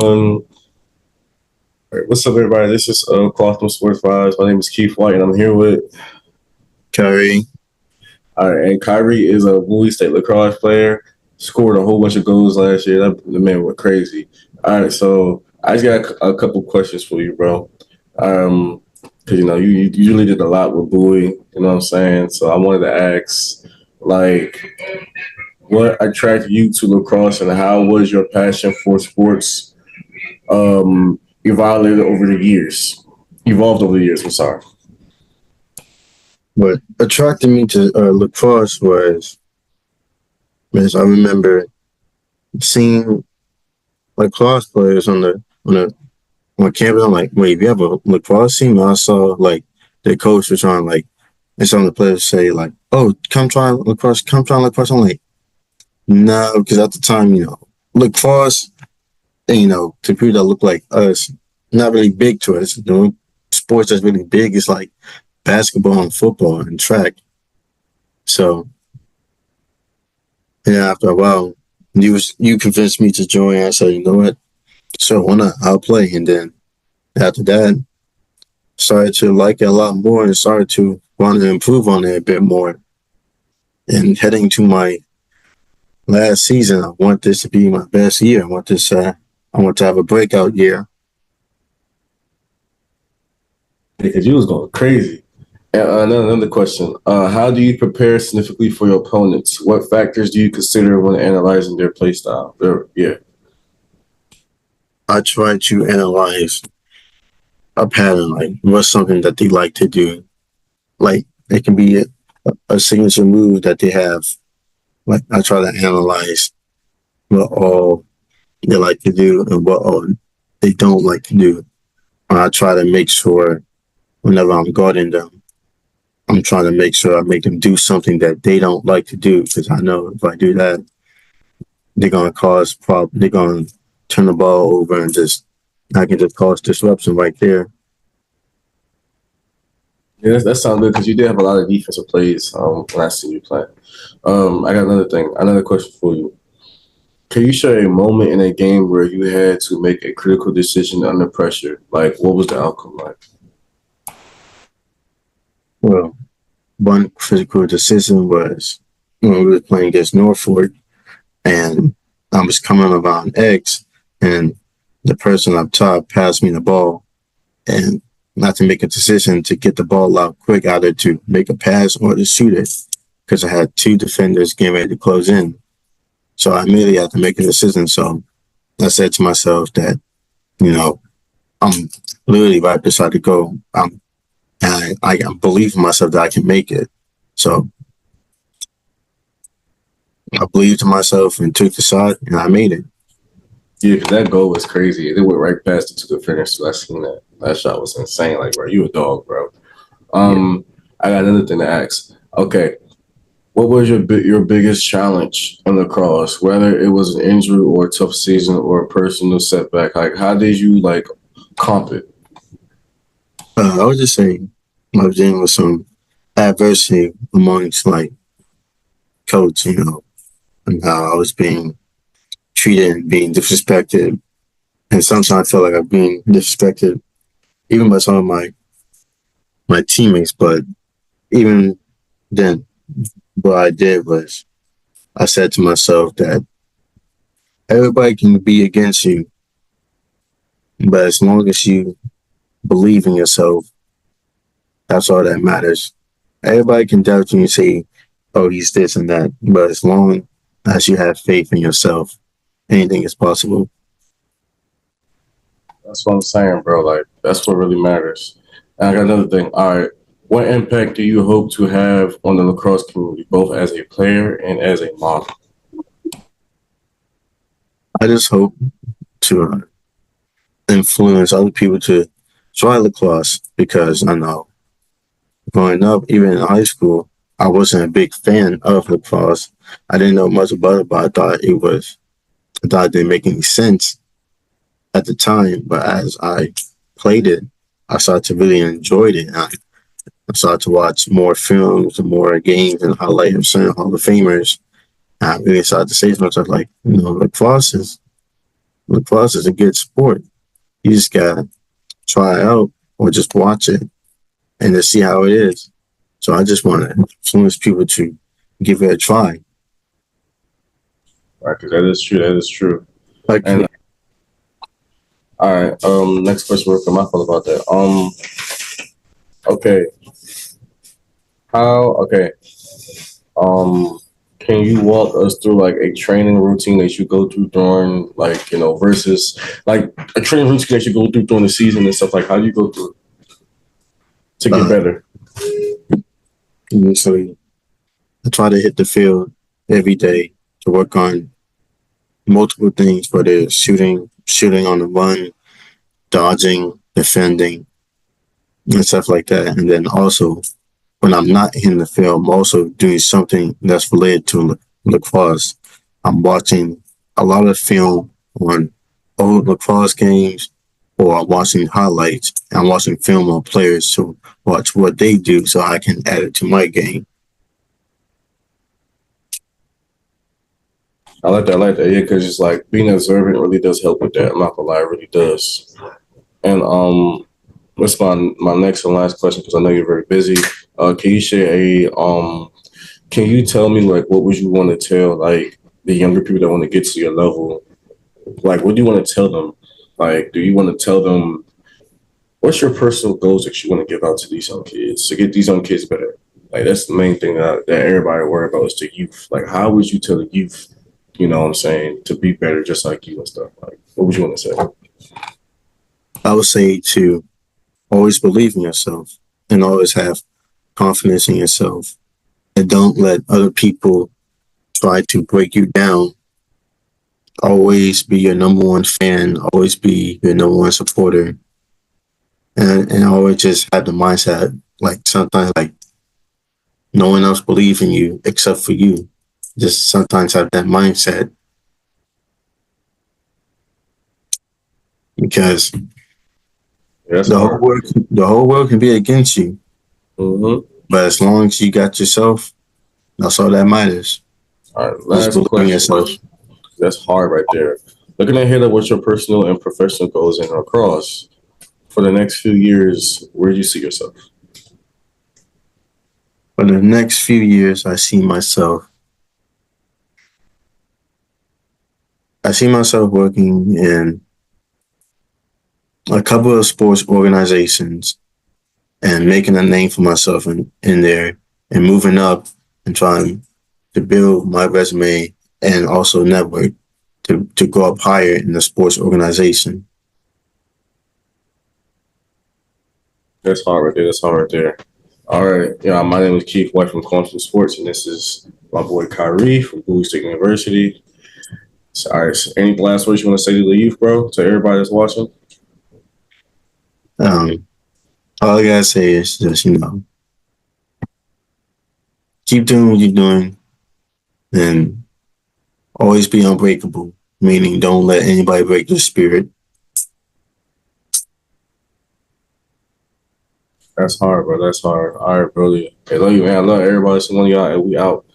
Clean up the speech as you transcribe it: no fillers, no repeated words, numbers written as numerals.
All right, what's up, everybody? This is Quantum Sports Vibes. My name is Keith White, and I'm here with. Khyrei. All right, and Kyrie is a Bowie State lacrosse player. Scored a whole bunch of goals last year. The man went crazy. All right, so I just got a couple questions for you, bro. Because you usually did a lot with Bowie. You know what I'm saying? So I wanted to ask, like, what attracted you to lacrosse, and how was your passion for sports evolved over the years? Evolved over the years. I'm sorry. What attracted me to lacrosse was, as I remember seeing lacrosse players on campus. I'm like, wait, if you have a lacrosse team? And I saw like their coach was trying and some of the players say like, oh, come try lacrosse. I'm like, no, because at the time, lacrosse, and, to people that look like us, not really big to us. Sports that's really big is like basketball and football and track. So yeah, after a while, you convinced me to join. I said, you know what? So why not? I'll play. And then after that, started to like it a lot more and started to want to improve on it a bit more. And heading to my last season, I want this to be my best year. I want to have a breakout year. Because you was going crazy. And another question: how do you prepare significantly for your opponents? What factors do you consider when analyzing their play style? I try to analyze a pattern, like what's something that they like to do. Like it can be a signature move that they have. Like I try to analyze what all they like to do and what all they don't like to do. And I try to make sure whenever I'm guarding them, I'm trying to make sure I make them do something that they don't like to do, because I know if I do that, they're gonna cause problem. They're gonna turn the ball over and I can just cause disruption right there. Yeah, that sounds good because you did have a lot of defensive plays when I seen you play. I got another question for you. Can you share a moment in a game where you had to make a critical decision under pressure? Like, what was the outcome like? Well, one critical decision was when we were playing against Norfolk, and I was coming around X, and the person up top passed me the ball, and not to make a decision to get the ball out quick, either to make a pass or to shoot it, because I had two defenders getting ready to close in. So I immediately had to make a decision. So I said to myself that, I'm literally right beside the goal. I believe in myself that I can make it. So I believed in myself and took the shot, and I made it. Yeah, because that goal was crazy. It went right past the two defenders. So I seen that. That shot was insane. Like, bro, you a dog, bro. I got another thing to ask. Okay, what was your biggest challenge in lacrosse? Whether it was an injury or a tough season or a personal setback, like how did you comp it? I was just saying, I was dealing with some adversity amongst like coach, and how I was being treated and being disrespected. And sometimes I feel like I'm being disrespected even by some of my teammates. But even then, what I did was I said to myself that everybody can be against you, but as long as you believe in yourself, that's all that matters. Everybody can doubt you and say, oh, he's this and that. But as long as you have faith in yourself, anything is possible. That's what I'm saying, bro. Like that's what really matters. And I got another thing. All right, what impact do you hope to have on the lacrosse community, both as a player and as a model? I just hope to influence other people to try lacrosse, because I know growing up, even in high school, I wasn't a big fan of lacrosse. I didn't know much about it, but I thought it didn't make any sense at the time. But as I played it, I started to really enjoy it. I started to watch more films and more games and highlight of certain Hall of Famers. I really started to say to myself, like, lacrosse is lacrosse is a good sport. You just gotta try it out or just watch it and to see how it is. So I just want to influence people to give it a try. Right, because that is true. That is true. Like, And all right, next question. Real quick, my fault about that. Okay, how? Okay, um, can you walk us through like a training routine that you go through during, like, versus like a training routine that you go through during the season and stuff? Like, how do you go through to get uh, better? so I try to hit the field every day to work on multiple things, whether it's shooting on the run, dodging, defending, and stuff like that. And then also, when I'm not in the field, I'm also doing something that's related to lacrosse. I'm watching a lot of film on old lacrosse games, or I'm watching highlights. I'm watching film on players to watch what they do so I can add it to my game. I like that. I like that. Yeah, because it's like being observant really does help with that. I'm not gonna lie, it really does. And what's my next and last question? Because I know you're very busy. Can you share a Can you tell me like what would you want to tell like the younger people that want to get to your level? Like, what do you want to tell them? Like, do you want to tell them what's your personal goals that you want to give out to these young kids to get these young kids better? Like, that's the main thing that everybody worry about is the youth. Like, how would you tell the youth, what I'm saying, to be better just like you and stuff? Like, what would you want to say? I would say to always believe in yourself and always have confidence in yourself, and don't let other people try to break you down. Always be your number one fan, always be your number one supporter, and always just have the mindset like sometimes like no one else believes in you except for you. Just sometimes have that mindset because Yeah, that's hard. the whole world can be against you, Mm-hmm. but as long as you got yourself, that's all that matters. All right, Just last believe in question. yourself. That's hard right there. Looking ahead at what your personal and professional goals in lacrosse for the next few years, where do you see yourself? For the next few years, I see myself working in a couple of sports organizations and making a name for myself in there and moving up and trying to build my resume and also network to go up higher in the sports organization. That's hard right there. That's hard right there. All right. Yeah, my name is Keith White from Quantum Sports, and this is my boy Khyrei from Bowie State University. So, all right. So any last words you want to say to the youth, bro? To everybody that's watching? Um, all I gotta say is just, keep doing what you're doing and always be unbreakable, meaning don't let anybody break your spirit. That's hard, bro. That's hard. All right, brother. Hey, love you, man. I love everybody. So one of y'all, and we out.